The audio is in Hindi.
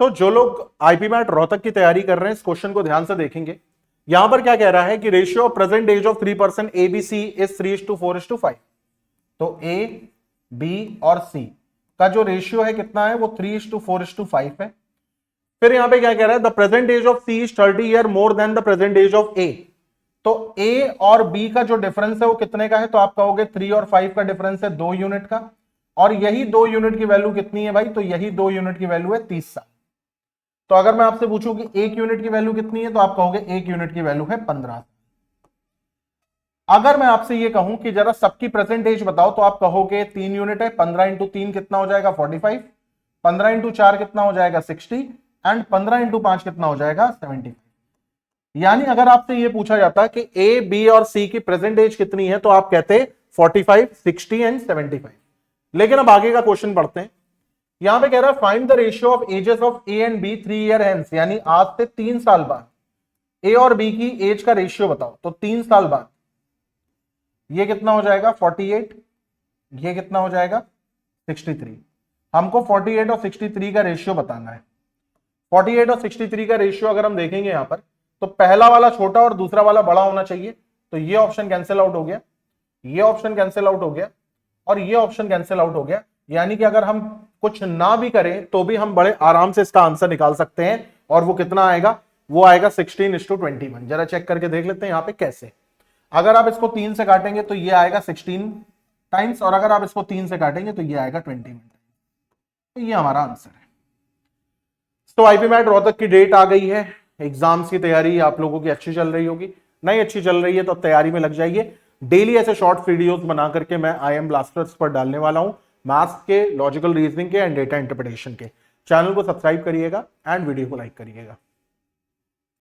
तो जो लोग आईपीमैट रोहतक की तैयारी कर रहे हैं इस क्वेश्चन को ध्यान से देखेंगे। यहां पर क्या कह रहा है कि ratio of present age of 3 person A B C is 3:4:5। तो ए बी और सी का जो रेशियो है कितना है, वो 3:4:5 है। फिर यहां पे क्या कह रहा है, the present age of C is 30 year more than the present age of A. तो ए और बी का जो डिफरेंस है वो कितने का है, तो आप कहोगे 3 और 5 का डिफरेंस है 2 यूनिट का। और यही 2 यूनिट की वैल्यू कितनी है भाई, तो यही 2 यूनिट की वैल्यू है 30 साल। तो अगर मैं आपसे पूछूं कि 1 यूनिट की वैल्यू कितनी है, तो आप कहोगे 1 यूनिट की वैल्यू है 15। अगर मैं आपसे ये कहूं कि जरा सबकी प्रेजेंट एज बताओ, तो आप कहोगे 3 यूनिट है, 15 इंटू 3 कितना हो जाएगा 45, 15 इंटू 4 कितना हो जाएगा 60 एंड 15 इंटू 5 कितना हो जाएगा 75। यानी अगर आपसे ये पूछा जाता कि ए बी और सी की प्रेजेंट एज कितनी है, तो आप कहते 45, 60 एंड 75। लेकिन अब आगे का क्वेश्चन पढ़ते हैं। यहां पे कह रहा है find the ratio of ages of A and B 3 year hence, यानी आज से 3 साल बाद ए और बी की एज का रेशियो बताओ। तो 3 साल बाद ये कितना हो जाएगा 48, ये कितना हो जाएगा 63। हमको 48 और 63 का रेशियो बताना है। 48 और 63 का रेशियो अगर हम देखेंगे यहां पर, तो पहला वाला छोटा और दूसरा वाला बड़ा होना चाहिए। तो ये ऑप्शन कैंसिल आउट हो गया, ये ऑप्शन कैंसिल आउट हो गया और ये ऑप्शन कैंसिल आउट हो गया। यानी कि अगर हम कुछ ना भी करें तो भी हम बड़े आराम से इसका आंसर निकाल सकते हैं। और वो कितना आएगा, वो आएगा 16:21। जरा चेक करके देख लेते हैं यहां पे कैसे। अगर आप इसको 3 से काटेंगे तो ये आएगा 16 टाइम्स, और अगर आप इसको 3 से काटेंगे तो ये आएगा 21। तो ये हमारा आंसर है। तो आईपीमैट रोहतक की डेट आ गई है। एग्जाम्स की तैयारी आप लोगों की अच्छी चल रही होगी, नहीं अच्छी चल रही है तो तैयारी में लग जाइए। डेली ऐसे शॉर्ट वीडियोस बना करके मैं IIM ब्लास्टर्स पर डालने वाला हूं, मैथ्स के, लॉजिकल रीजनिंग के एंड डेटा इंटरप्रिटेशन के। चैनल को सब्सक्राइब करिएगा एंड वीडियो को लाइक करिएगा।